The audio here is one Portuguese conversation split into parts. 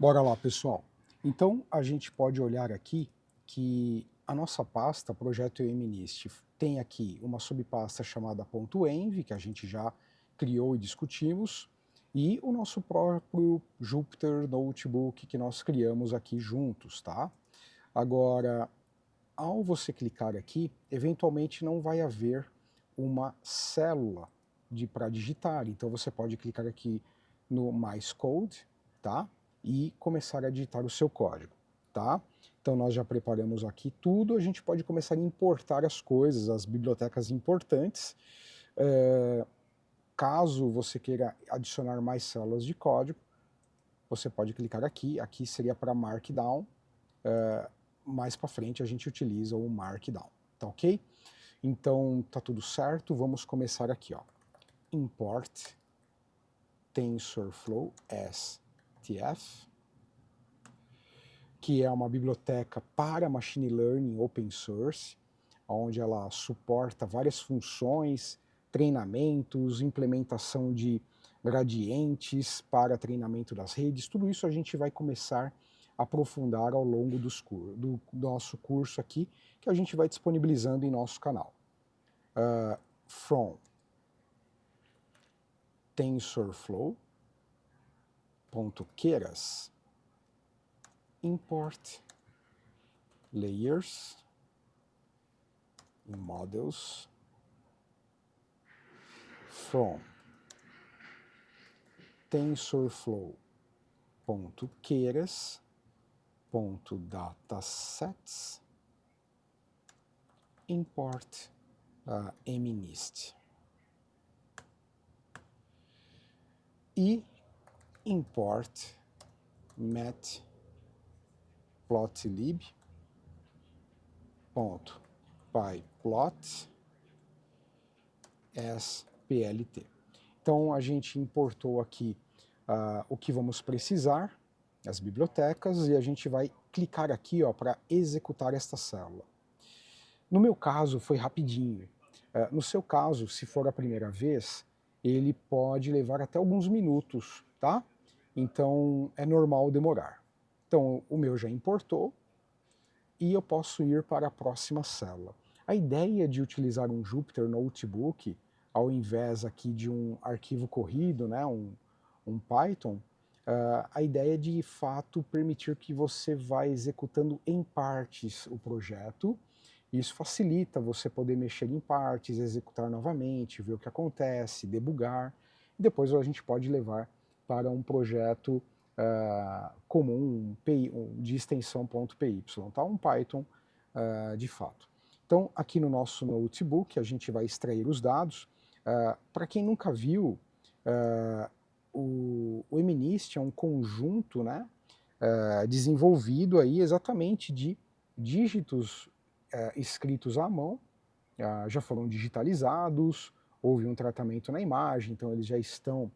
Bora lá, pessoal. Então, a gente pode olhar aqui que a nossa pasta, projeto MNIST, tem aqui uma subpasta chamada .env, que a gente já criou e discutimos, e o nosso próprio Jupyter Notebook que nós criamos aqui juntos, tá? Agora, ao você clicar aqui, eventualmente não vai haver uma célula para digitar, então você pode clicar aqui no Mais Code, tá? E começar a digitar o seu código, tá? Então nós já preparamos aqui tudo, a gente pode começar a importar as coisas, as bibliotecas importantes. Caso você queira adicionar mais células de código, você pode clicar aqui, aqui seria para Markdown, mais para frente a gente utiliza o Markdown, tá ok? Então tá tudo certo, vamos começar aqui, ó. Import TensorFlow STF, que é uma biblioteca para Machine Learning Open Source, onde ela suporta várias funções, treinamentos, implementação de gradientes para treinamento das redes, tudo isso a gente vai começar a aprofundar ao longo do nosso curso aqui, que a gente vai disponibilizando em nosso canal. From TensorFlow.keras import layers models from TensorFlow.keras.datasets import MNIST e import matplotlib.pyplot SPLT. Então a gente importou aqui o que vamos precisar, as bibliotecas, e a gente vai clicar aqui para executar esta célula. No meu caso foi rapidinho. No seu caso, se for a primeira vez, ele pode levar até alguns minutos, tá? Então é normal demorar. Então o meu já importou e eu posso ir para a próxima célula. A ideia de utilizar um Jupyter Notebook ao invés aqui de um arquivo corrido, né, um Python, a ideia é de fato permitir que você vá executando em partes o projeto. Isso facilita você poder mexer em partes, executar novamente, ver o que acontece, debugar, e depois a gente pode levar para um projeto comum de extensão .py, tá? Um Python de fato. Então aqui no nosso notebook a gente vai extrair os dados. Para quem nunca viu, o MNIST é um conjunto, né, desenvolvido aí exatamente de dígitos escritos à mão, já foram digitalizados, houve um tratamento na imagem, então eles já estão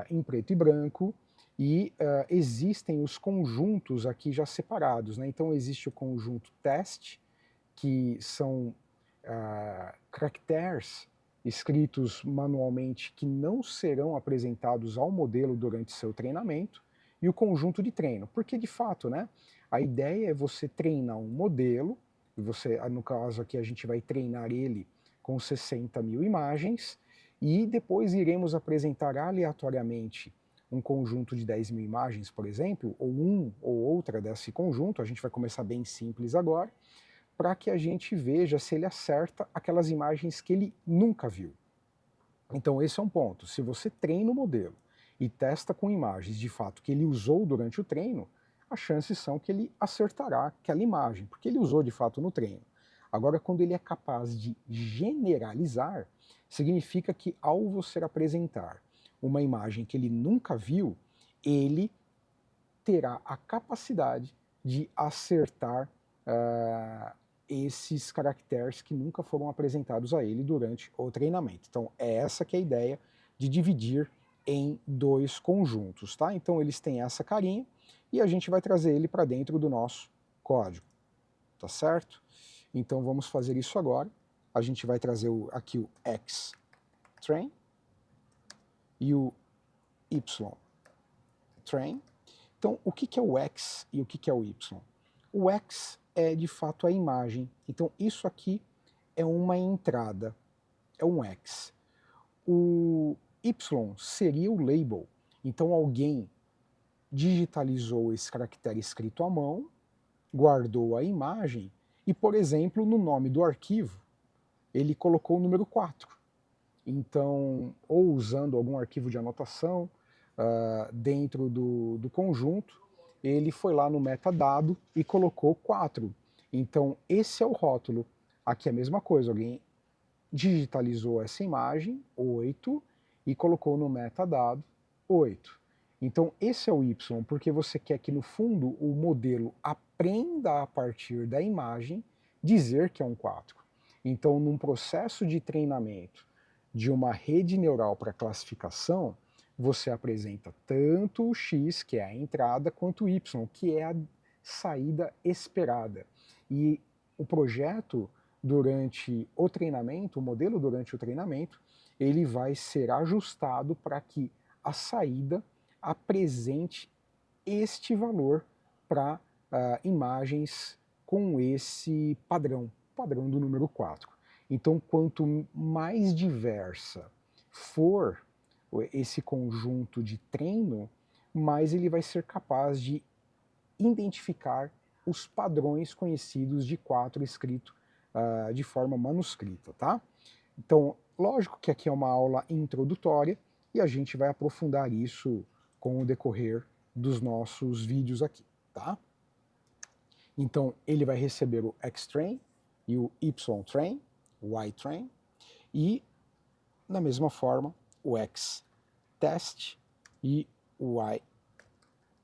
em preto e branco, e existem os conjuntos aqui já separados, né? Então existe o conjunto teste, que são caracteres escritos manualmente que não serão apresentados ao modelo durante seu treinamento, e o conjunto de treino, porque de fato, né, a ideia é você treinar um modelo, e você, no caso aqui a gente vai treinar ele com 60 mil imagens, e depois iremos apresentar aleatoriamente um conjunto de 10 mil imagens, por exemplo, ou um ou outra desse conjunto, a gente vai começar bem simples agora, para que a gente veja se ele acerta aquelas imagens que ele nunca viu. Então esse é um ponto. Se você treina o modelo e testa com imagens de fato que ele usou durante o treino, as chances são que ele acertará aquela imagem, porque ele usou de fato no treino. Agora, quando ele é capaz de generalizar, significa que ao você apresentar uma imagem que ele nunca viu, ele terá a capacidade de acertar esses caracteres que nunca foram apresentados a ele durante o treinamento. Então é essa que é a ideia de dividir em dois conjuntos, tá? Então eles têm essa carinha e a gente vai trazer ele para dentro do nosso código, tá certo? Então vamos fazer isso agora. A gente vai trazer aqui o xtrain e o ytrain. Então, o que é o X e o que é o Y? O X é, de fato, a imagem. Então, isso aqui é uma entrada, é um X. O Y seria o label. Então, alguém digitalizou esse caractere escrito à mão, guardou a imagem e, por exemplo, no nome do arquivo, ele colocou o número 4. Então, ou usando algum arquivo de anotação dentro do conjunto, ele foi lá no metadado e colocou 4. Então, esse é o rótulo. Aqui é a mesma coisa, alguém digitalizou essa imagem, 8, e colocou no metadado 8. Então, esse é o Y, porque você quer que, no fundo, o modelo aprenda a partir da imagem dizer que é um 4. Então, num processo de treinamento de uma rede neural para classificação, você apresenta tanto o X, que é a entrada, quanto o Y, que é a saída esperada. E o projeto durante o treinamento, o modelo durante o treinamento, ele vai ser ajustado para que a saída apresente este valor para imagens com esse padrão do número 4. Então, quanto mais diversa for esse conjunto de treino, mais ele vai ser capaz de identificar os padrões conhecidos de 4 escrito de forma manuscrita, tá? Então, lógico que aqui é uma aula introdutória e a gente vai aprofundar isso com o decorrer dos nossos vídeos aqui, tá? Então, ele vai receber o X-Train e o Y-Train, o Y-Train, e, da mesma forma, o X-Test e o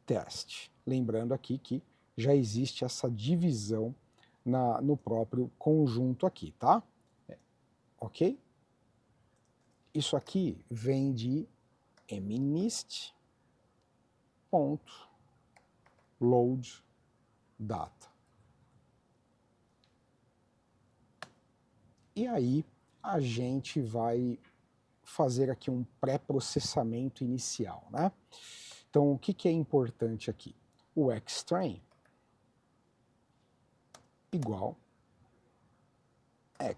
Y-Test. Lembrando aqui que já existe essa divisão no próprio conjunto aqui, tá? Ok? Isso aqui vem de mnist.load_data. E aí a gente vai fazer aqui um pré-processamento inicial, né? Então, o que é importante aqui? O Xtrain igual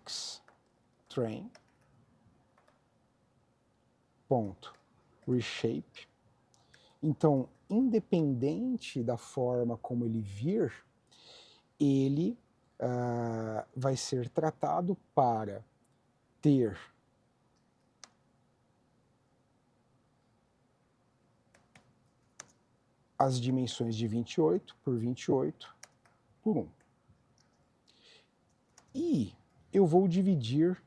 Xtrain ponto reshape. Então, independente da forma como ele vir, ele vai ser tratado para ter as dimensões de 28 por 28 por 1. E eu vou dividir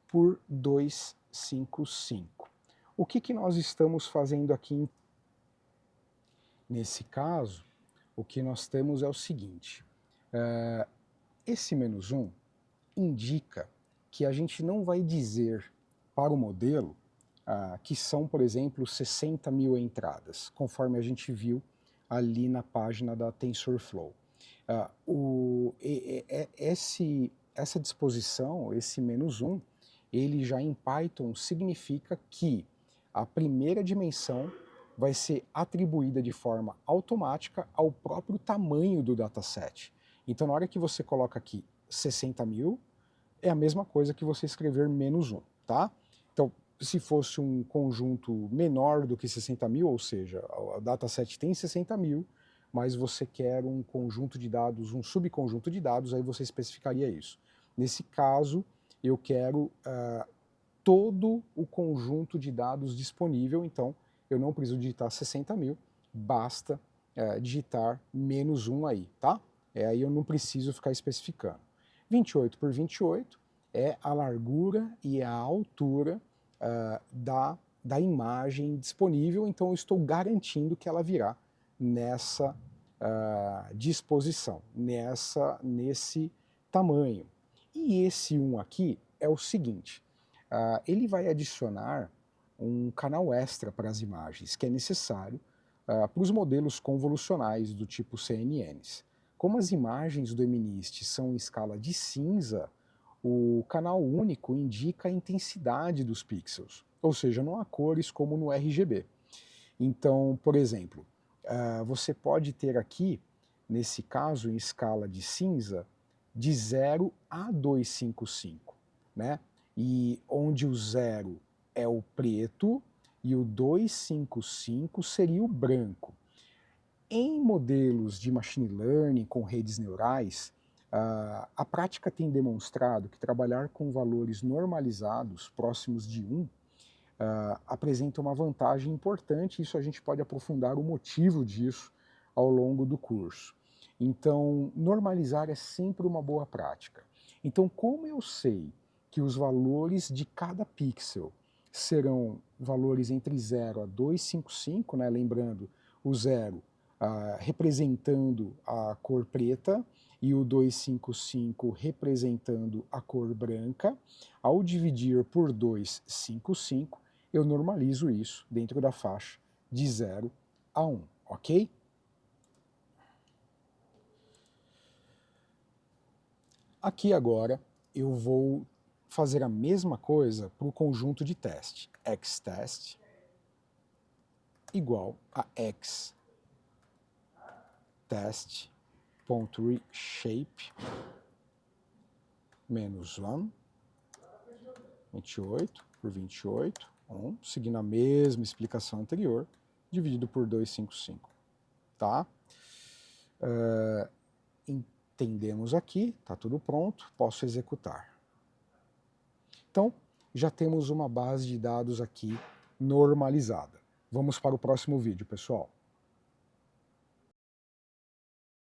por 255. O que nós estamos fazendo aqui? Nesse caso, o que nós temos é o seguinte, esse menos 1 indica que a gente não vai dizer para o modelo que são, por exemplo, 60 mil entradas, conforme a gente viu ali na página da TensorFlow. Essa disposição, esse menos 1, ele já em Python significa que a primeira dimensão vai ser atribuída de forma automática ao próprio tamanho do dataset. Então, na hora que você coloca aqui 60 mil, é a mesma coisa que você escrever menos 1, tá? Então, se fosse um conjunto menor do que 60 mil, ou seja, o dataset tem 60 mil, mas você quer um conjunto de dados, um subconjunto de dados, aí você especificaria isso. Nesse caso, eu quero todo o conjunto de dados disponível, então eu não preciso digitar 60 mil, basta digitar menos 1 aí, tá? Aí eu não preciso ficar especificando. 28 por 28 é a largura e a altura da imagem disponível, então eu estou garantindo que ela virá nessa disposição, nesse tamanho. E esse 1 aqui é o seguinte, ele vai adicionar um canal extra para as imagens, que é necessário para os modelos convolucionais do tipo CNNs. Como as imagens do MNIST são em escala de cinza, o canal único indica a intensidade dos pixels, ou seja, não há cores como no RGB. Então, por exemplo, você pode ter aqui, nesse caso, em escala de cinza, de 0 a 255, né? E onde o 0 é o preto e o 255 seria o branco. Em modelos de machine learning com redes neurais, a prática tem demonstrado que trabalhar com valores normalizados próximos de 1 apresenta uma vantagem importante, e isso a gente pode aprofundar o motivo disso ao longo do curso. Então, normalizar é sempre uma boa prática. Então, como eu sei que os valores de cada pixel serão valores entre 0 a 255, né? Lembrando, o 0 representando a cor preta e o 255 representando a cor branca, ao dividir por 255, eu normalizo isso dentro da faixa de 0 a 1, ok? Aqui agora eu vou fazer a mesma coisa para o conjunto de teste. Xtest igual a xtest.reshape menos 1, 28 por 28, 1, seguindo a mesma explicação anterior, dividido por 255, tá? Entendemos aqui, está tudo pronto, posso executar. Então, já temos uma base de dados aqui normalizada. Vamos para o próximo vídeo, pessoal.